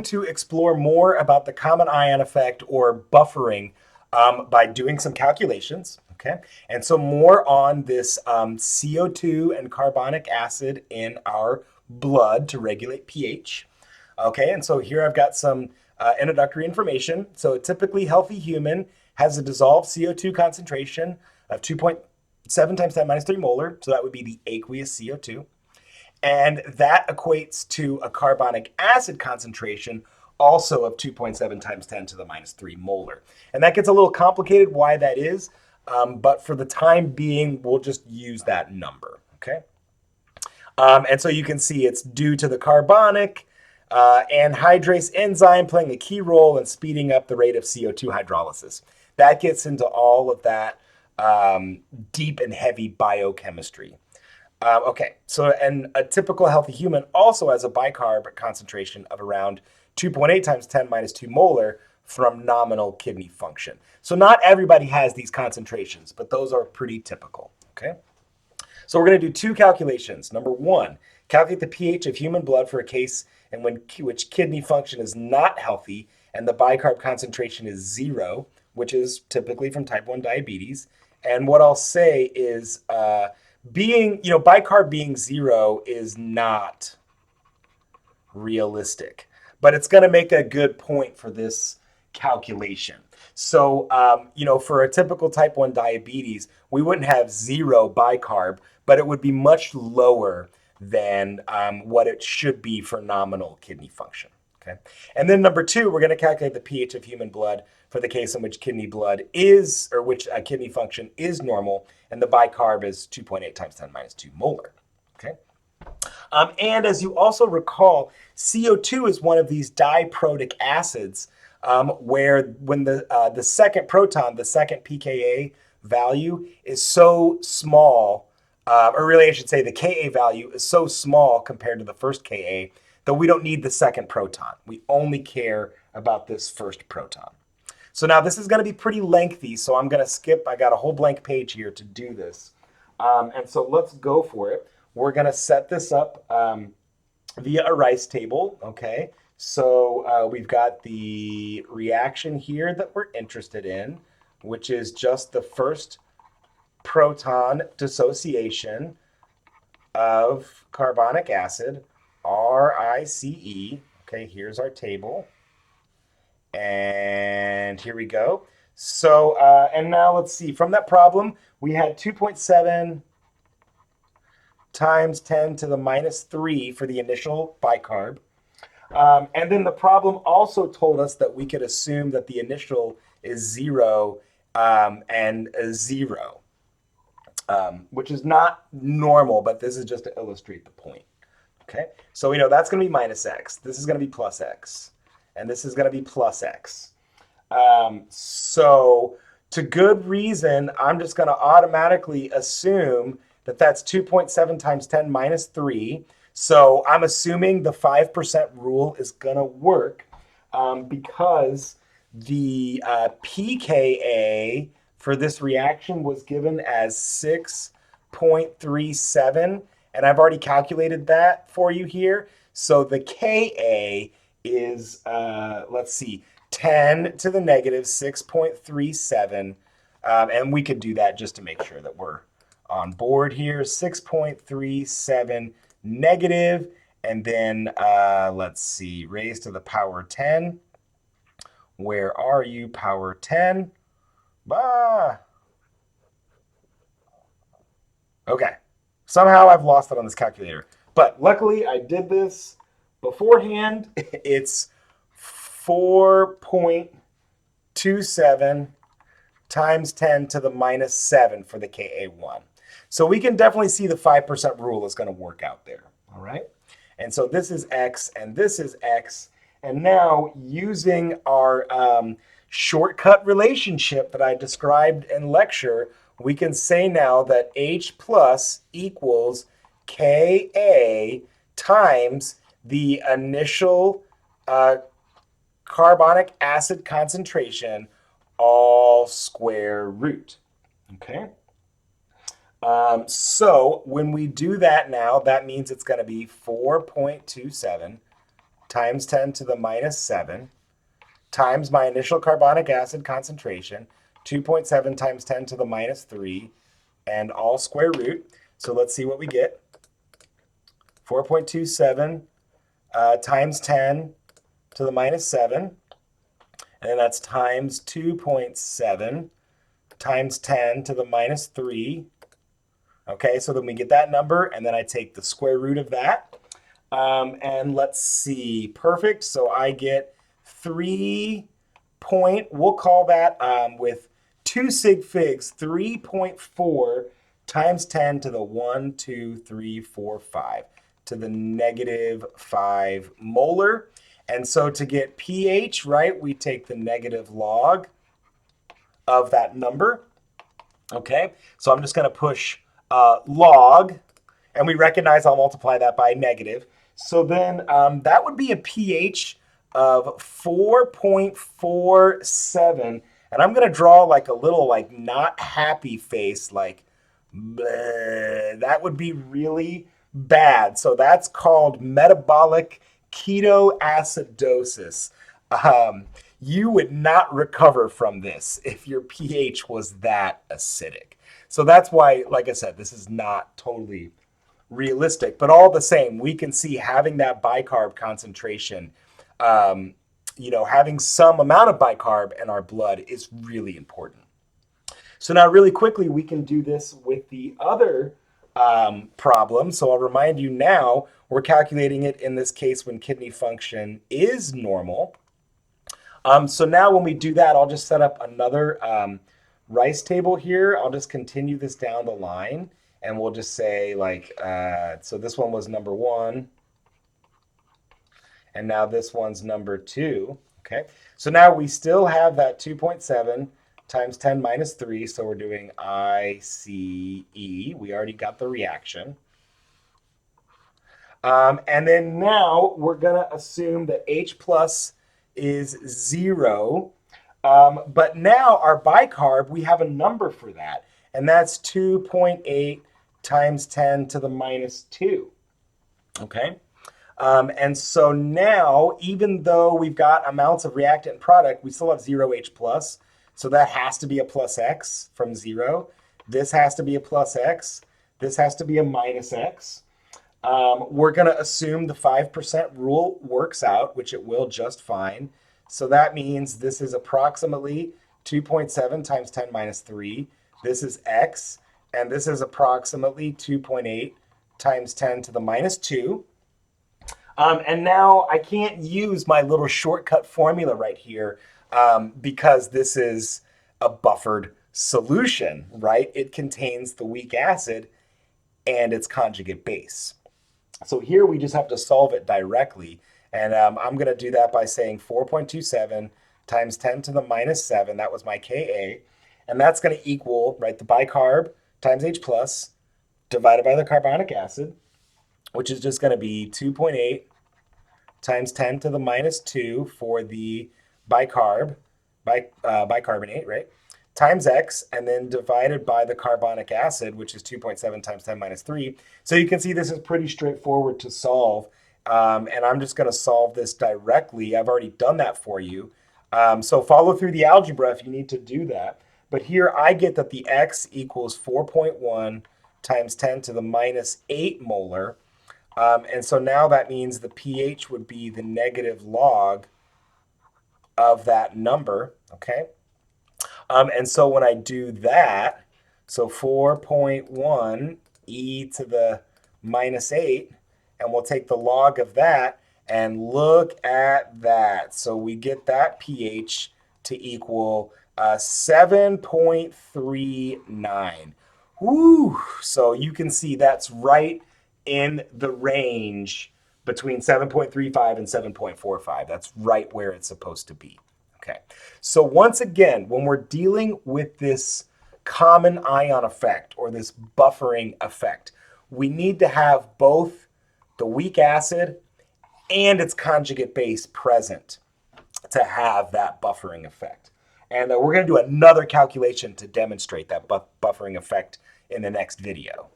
to explore more about the common ion effect or buffering by doing some calculations. Okay, and so more on this CO2 and carbonic acid in our blood to regulate pH. Okay, and so here I've got some introductory information. So a typically healthy human has a dissolved CO2 concentration of 2.7 times 10 minus 3 molar. So that would be the aqueous CO2. And that equates to a carbonic acid concentration also of 2.7 times 10 to the minus 3 molar. And that gets a little complicated why that is, but for the time being, we'll just use that number, okay? And so you can see it's due to the carbonic anhydrase enzyme playing a key role in speeding up the rate of CO2 hydrolysis. That gets into all of that deep and heavy biochemistry. Okay, so and a typical healthy human also has a bicarb concentration of around 2.8 times 10 minus 2 molar from nominal kidney function. So not everybody has these concentrations, but those are pretty typical, okay? So we're going to do two calculations. Number one, calculate the pH of human blood for a case in which kidney function is not healthy and the bicarb concentration is 0, which is typically from type 1 diabetes. And what I'll say is bicarb being 0 is not realistic, but it's going to make a good point for this calculation. So, for a typical type 1 diabetes, we wouldn't have 0 bicarb, but it would be much lower than what it should be for nominal kidney function. Okay. And then number two, we're going to calculate the pH of human blood for the case in which kidney blood is, or which kidney function is normal, and the bicarb is 2.8 times 10 minus 2 molar. Okay. And as you also recall, CO2 is one of these diprotic acids where when the second proton, the second pKa value is so small, or really I should say the Ka value is so small compared to the first Ka that we don't need the second proton. We only care about this first proton. So now this is going to be pretty lengthy, so I'm going to skip. I got a whole blank page here to do this. And so let's go for it. We're going to set this up via a Rice table, okay? So we've got the reaction here that we're interested in, which is just the first proton dissociation of carbonic acid, RICE. Okay, here's our table. And here we go. So, and now let's see. From that problem, we had 2.7 times 10 to the minus 3 for the initial bicarb. And then the problem also told us that we could assume that the initial is 0 and 0, which is not normal, but this is just to illustrate the point. Okay, so we know that's going to be minus x. This is going to be plus x. And this is going to be plus x. So to good reason, I'm just going to automatically assume that that's 2.7 times 10 minus 3. So I'm assuming the 5% rule is going to work because the pKa for this reaction was given as 6.37. And I've already calculated that for you here. So the Ka is, let's see, 10 to the negative 6.37. And we could do that just to make sure that we're on board here. 6.37 negative, and then let's see, raised to the power 10. Where are you, power 10? Bah. Okay, somehow I've lost it on this calculator. But luckily I did this beforehand. It's 4.27 times 10 to the minus 7 for the Ka1. So we can definitely see the 5% rule is going to work out there, all right? And so this is x and this is x. And now using our shortcut relationship that I described in lecture, we can say now that H plus equals Ka times the initial carbonic acid concentration all square root, okay? So when we do that now, that means it's going to be 4.27 times 10 to the minus 7 times my initial carbonic acid concentration, 2.7 times 10 to the minus 3, and all square root. So let's see what we get. 4.27 times 10 to the minus 7, and that's times 2.7 times 10 to the minus 3. Okay, so then we get that number, and then I take the square root of that. And let's see, perfect. So I get 3 point, we'll call that with 2 sig figs, 3.4 times 10 to the 1, 2, 3, 4, 5 to the negative 5 molar. And so to get pH, right, we take the negative log of that number. Okay, so I'm just going to push log, and we recognize I'll multiply that by negative. So then that would be a pH of 4.47. And I'm going to draw like a little like not happy face, like bleh. That would be really bad. So that's called metabolic ketoacidosis. You would not recover from this if your pH was that acidic. So that's why, like I said, this is not totally realistic, but all the same, we can see having that bicarb concentration, having some amount of bicarb in our blood is really important. So now really quickly, we can do this with the other problem. So I'll remind you now, we're calculating it in this case when kidney function is normal. So now when we do that, I'll just set up another rice table here. I'll just continue this down the line, and we'll just say like, so this one was number 1, and now this one's number 2. Okay, so now we still have that 2.7 times 10 minus 3, so we're doing ICE. We already got the reaction. And then now we're going to assume that H plus is 0. But now our bicarb, we have a number for that, and that's 2.8 times 10 to the minus 2. Okay? And so now, even though we've got amounts of reactant and product, we still have 0 H plus. So that has to be a plus X from 0. This has to be a plus X. This has to be a minus X. We're going to assume the 5% rule works out, which it will just fine. So that means this is approximately 2.7 times 10 minus 3. This is X. And this is approximately 2.8 times 10 to the minus 2. And now I can't use my little shortcut formula right here because this is a buffered solution, right? It contains the weak acid and its conjugate base. So here we just have to solve it directly. And I'm going to do that by saying 4.27 times 10 to the minus 7. That was my Ka. And that's going to equal, right, the bicarb times H plus divided by the carbonic acid, which is just going to be 2.8 times 10 to the minus 2 for the bicarbonate, right, times X, and then divided by the carbonic acid, which is 2.7 times 10 minus 3. So you can see this is pretty straightforward to solve. And I'm just going to solve this directly. I've already done that for you. So follow through the algebra if you need to do that. But here I get that the X equals 4.1 times 10 to the minus 8 molar. And so now that means the pH would be the negative log of that number, okay? And so when I do that, so 4.1 e to the minus 8, and we'll take the log of that, and look at that. So we get that pH to equal 7.39. Woo! So you can see that's right in the range between 7.35 and 7.45. That's right where it's supposed to be. Okay. So once again, when we're dealing with this common ion effect or this buffering effect, we need to have both the weak acid and its conjugate base present to have that buffering effect. And we're going to do another calculation to demonstrate that buffering effect in the next video.